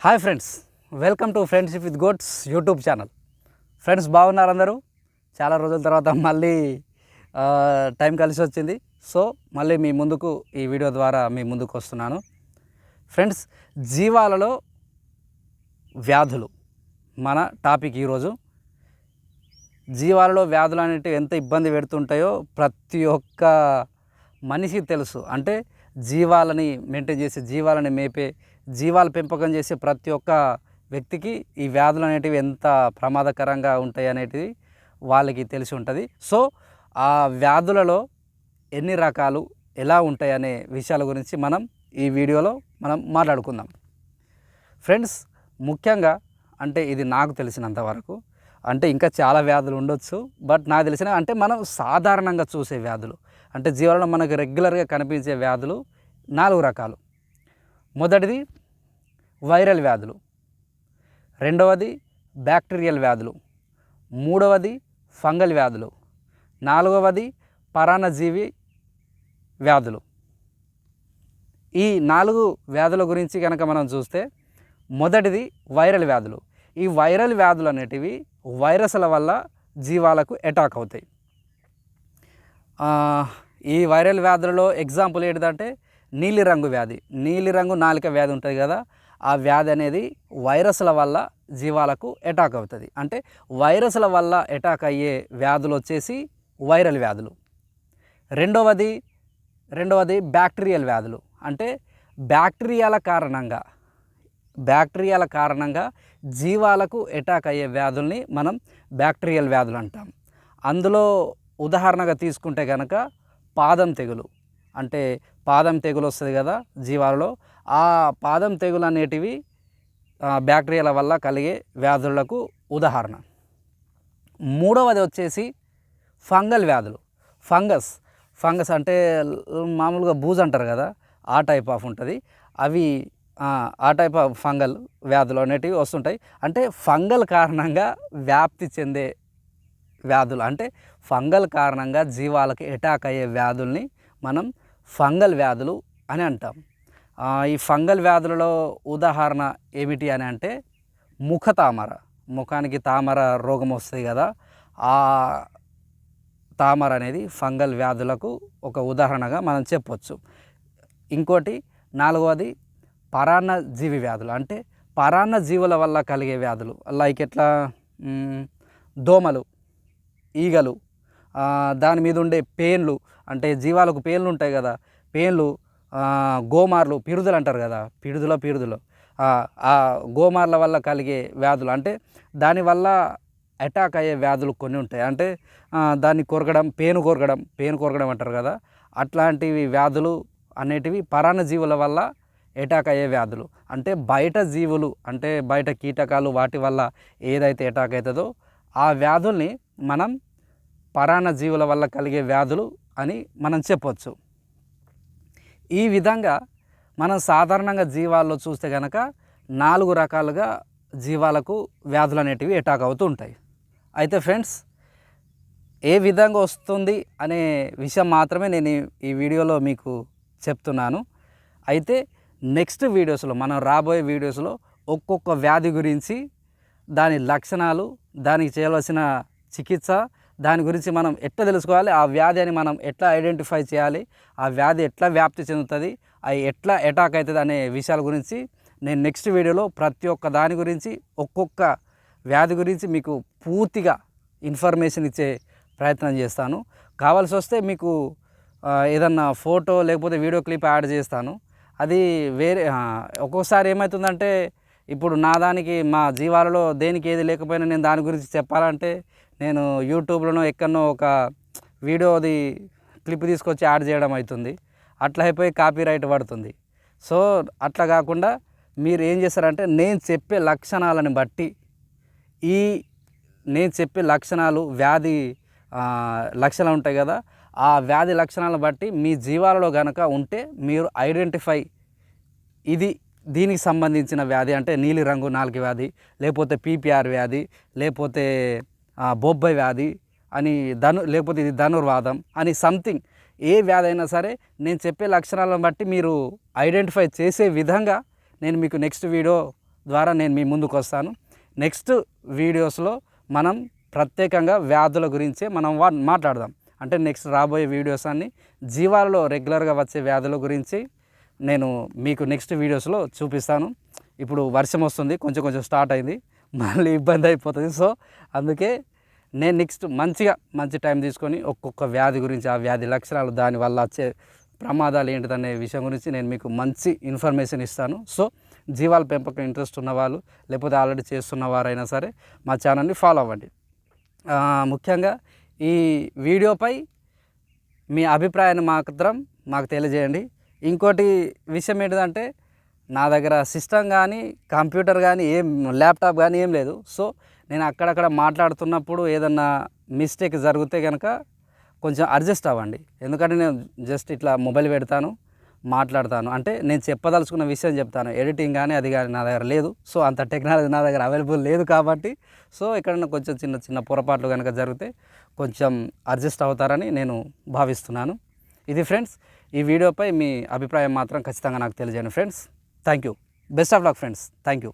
Hi friends, welcome to friendship with goats YouTube channel. Friends బాగున్నారు అందరూ? చాలా రోజుల తర్వాత మళ్ళీ టైం కలిసి వచ్చింది. సో మళ్ళీ మీ ముందుకు ఈ వీడియో ద్వారా మీ ముందుకు వస్తున్నాను. ఫ్రెండ్స్, జీవాలలో వ్యాధులు మన టాపిక్ ఈరోజు. జీవాలలో వ్యాధులు అనేటివి ఎంత ఇబ్బంది పెడుతుంటాయో ప్రతి ఒక్క మనిషికి తెలుసు. అంటే జీవాలని మెయింటైన్ చేసే, జీవాలని మేపే, జీవాల పెంపకం చేసే ప్రతి ఒక్క వ్యక్తికి ఈ వ్యాధులు అనేటివి ఎంత ప్రమాదకరంగా ఉంటాయి అనేటివి వాళ్ళకి తెలిసి ఉంటుంది. సో ఆ వ్యాధులలో ఎన్ని రకాలు, ఎలా ఉంటాయి అనే విషయాల గురించి మనం ఈ వీడియోలో మనం మాట్లాడుకుందాం. ఫ్రెండ్స్, ముఖ్యంగా అంటే ఇది నాకు తెలిసినంత వరకు, అంటే ఇంకా చాలా వ్యాధులు ఉండొచ్చు, బట్ నాకు తెలిసిన అంటే మనం సాధారణంగా చూసే వ్యాధులు, అంటే జీవాలలో మనకు రెగ్యులర్గా కనిపించే వ్యాధులు 4 రకాలు. మొదటిది వైరల్ వ్యాధులు, రెండవది బ్యాక్టీరియల్ వ్యాధులు, మూడవది ఫంగల్ వ్యాధులు, నాలుగవది పరాన్నజీవి వ్యాధులు. ఈ 4 వ్యాధుల గురించి కనుక మనం చూస్తే, మొదటిది వైరల్ వ్యాధులు. ఈ వైరల్ వ్యాధులు అనేటివి వైరస్ల వల్ల జీవాలకు అటాక్ అవుతాయి. ఈ వైరల్ వ్యాధులలో ఎగ్జాంపుల్ ఏంటిదంటే నీలిరంగు వ్యాధి, నీలిరంగు నాలిక వ్యాధి ఉంటుంది కదా, ఆ వ్యాధి అనేది వైరస్ల వల్ల జీవాలకు అటాక్ అవుతుంది. అంటే వైరస్ల వల్ల అటాక్ అయ్యే వ్యాధులు వచ్చేసి వైరల్ వ్యాధులు. రెండవది బ్యాక్టీరియల్ వ్యాధులు. అంటే బ్యాక్టీరియాల కారణంగా జీవాలకు అటాక్ అయ్యే వ్యాధుల్ని మనం బ్యాక్టీరియల్ వ్యాధులు అంటాం. అందులో ఉదాహరణగా తీసుకుంటే కనుక పాదం తెగులు, అంటే పాదం తెగులు వస్తుంది కదా జీవాలలో, ఆ పాదం తెగులు అనేటివి బ్యాక్టీరియాల వల్ల కలిగే వ్యాధులకు ఉదాహరణ. మూడవది వచ్చేసి ఫంగల్ వ్యాధులు. ఫంగస్ అంటే మామూలుగా బూజు అంటారు కదా, ఆ టైప్ ఆఫ్ ఉంటుంది. అవి ఆ టైప్ ఆఫ్ ఫంగల్ వ్యాధులు అనేటివి వస్తుంటాయి. అంటే ఫంగల్ కారణంగా వ్యాప్తి చెందే వ్యాధులు, అంటే ఫంగల్ కారణంగా జీవాలకి అటాక్ అయ్యే వ్యాధుల్ని మనం ఫంగల్ వ్యాధులు అని అంటాం. ఈ ఫంగల్ వ్యాధులలో ఉదాహరణ ఏమిటి అని అంటే ముఖానికి తామర రోగం వస్తుంది కదా, ఆ తామర అనేది ఫంగల్ వ్యాధులకు ఒక ఉదాహరణగా మనం చెప్పవచ్చు. ఇంకోటి 4వది పరాన్నజీవి వ్యాధులు. అంటే పరాన్నజీవుల వల్ల కలిగే వ్యాధులు, లైక్ ఎట్లా దోమలు, ఈగలు, దాని మీద ఉండే పేన్లు, అంటే జీవాలకు పేన్లు ఉంటాయి కదా, పేన్లు, గోమార్లు, పిడుదలు అంటారు కదా, పిడుదలు ఆ గోమార్ల వల్ల కలిగే వ్యాధులు, అంటే దానివల్ల అటాక్ అయ్యే వ్యాధులు కొన్ని ఉంటాయి. అంటే దాన్ని పేను కొరకడం అంటారు కదా, అట్లాంటివి వ్యాధులు అనేటివి పరాన్నజీవుల వల్ల అటాక్ అయ్యే వ్యాధులు. అంటే బయట జీవులు, అంటే బయట కీటకాలు, వాటి వల్ల ఏదైతే అటాక్ అవుతుందో ఆ వ్యాధుల్ని మనం పరాన్నజీవుల వల్ల కలిగే వ్యాధులు అని మనం చెప్పవచ్చు. ఈ విధంగా మనం సాధారణంగా జీవాల్లో చూస్తే కనుక 4 రకాలుగా జీవాలకు వ్యాధులు అనేటివి అటాక్ అవుతూ ఉంటాయి. అయితే ఫ్రెండ్స్, ఏ విధంగా వస్తుంది అనే విషయం మాత్రమే నేను ఈ వీడియోలో మీకు చెప్తున్నాను. అయితే నెక్స్ట్ వీడియోస్లో, మనం రాబోయే వీడియోస్లో ఒక్కొక్క వ్యాధి గురించి, దాని లక్షణాలు, దానికి చేయవలసిన చికిత్స, దాని గురించి మనం ఎట్లా తెలుసుకోవాలి, ఆ వ్యాధి అని మనం ఎట్లా ఐడెంటిఫై చేయాలి, ఆ వ్యాధి ఎట్లా వ్యాప్తి చెందుతుంది, అది ఎట్లా అటాక్ అవుతుంది అనే విషయాల గురించి నేను నెక్స్ట్ వీడియోలో ప్రతి ఒక్క దాని గురించి, ఒక్కొక్క వ్యాధి గురించి మీకు పూర్తిగా ఇన్ఫర్మేషన్ ఇచ్చే ప్రయత్నం చేస్తాను. కావాల్సి వస్తే మీకు ఏదన్నా ఫోటో లేకపోతే వీడియో క్లిప్ యాడ్ చేస్తాను. అది వేరే ఒక్కొక్కసారి ఏమవుతుందంటే, ఇప్పుడు నా దానికి మా జీవాలలో దేనికి ఏది లేకపోయినా నేను దాని గురించి చెప్పాలంటే నేను యూట్యూబ్లోనో ఎక్కడనో ఒక వీడియోది క్లిప్ తీసుకొచ్చి యాడ్ చేయడం అవుతుంది. అట్లా అయిపోయి కాపీరైట్ పడుతుంది. సో అట్లా కాకుండా మీరు ఏం చేస్తారంటే, నేను చెప్పే లక్షణాలను బట్టి, నేను చెప్పే లక్షణాలు, వ్యాధి లక్షణాలు ఉంటాయి కదా, ఆ వ్యాధి లక్షణాలను బట్టి మీ జీవాలలో కనుక ఉంటే మీరు ఐడెంటిఫై, దీనికి సంబంధించిన వ్యాధి, అంటే నీలిరంగు నాలుక వ్యాధి, లేకపోతే పీపీఆర్ వ్యాధి, లేకపోతే బొబ్బై వ్యాధి అని, లేకపోతే ఇది ధనుర్వాదం అని, సంథింగ్ ఏ వ్యాధి అయినా సరే నేను చెప్పే లక్షణాలను బట్టి మీరు ఐడెంటిఫై చేసే విధంగా నేను మీకు నెక్స్ట్ వీడియో ద్వారా నేను మీ ముందుకు వస్తాను. నెక్స్ట్ వీడియోస్లో మనం ప్రత్యేకంగా వ్యాధుల గురించే మనం మాట్లాడదాం. అంటే నెక్స్ట్ రాబోయే వీడియోస్ అన్నీ జీవాలలో రెగ్యులర్గా వచ్చే వ్యాధుల గురించి నేను మీకు నెక్స్ట్ వీడియోస్లో చూపిస్తాను. ఇప్పుడు వర్షం వస్తుంది, కొంచెం కొంచెం స్టార్ట్ అయింది, మళ్ళీ ఇబ్బంది అయిపోతుంది. సో అందుకే నేను నెక్స్ట్ మంచి టైం తీసుకొని ఒక్కొక్క వ్యాధి గురించి, ఆ వ్యాధి లక్షణాలు, దానివల్ల వచ్చే ప్రమాదాలు ఏంటిదనే విషయం గురించి నేను మీకు మంచి ఇన్ఫర్మేషన్ ఇస్తాను. సో జీవాల పెంపకం ఇంట్రెస్ట్ ఉన్నవాళ్ళు, లేకపోతే ఆల్రెడీ చేస్తున్న వారైనా సరే మా ఛానల్ని ఫాలో అవ్వండి. ముఖ్యంగా ఈ వీడియోపై మీ అభిప్రాయాన్ని మాకు తెలియజేయండి. ఇంకోటి విషయం ఏంటిదంటే, నా దగ్గర సిస్టమ్ కానీ కంప్యూటర్ కానీ ల్యాప్టాప్ కానీ ఏం లేదు. సో నేను అక్కడక్కడ మాట్లాడుతున్నప్పుడు ఏదన్నా మిస్టేక్ జరిగితే కనుక కొంచెం అడ్జస్ట్ అవ్వండి. ఎందుకంటే నేను జస్ట్ ఇట్లా మొబైల్ పెడతాను, మాట్లాడతాను, అంటే నేను చెప్పదలుచుకున్న విషయం చెప్తాను. ఎడిటింగ్ కానీ అది కానీ నా దగ్గర లేదు. సో అంత టెక్నాలజీ నా దగ్గర అవైలబుల్ లేదు కాబట్టి సో ఎక్కడన్నా కొంచెం చిన్న పొరపాట్లు కనుక జరిగితే కొంచెం అడ్జస్ట్ అవుతారని నేను భావిస్తున్నాను. ఇది ఫ్రెండ్స్, ఈ వీడియోపై మీ అభిప్రాయం మాత్రం ఖచ్చితంగా నాకు తెలియజేయండి friends. Thank you. Best of luck friends. Thank you.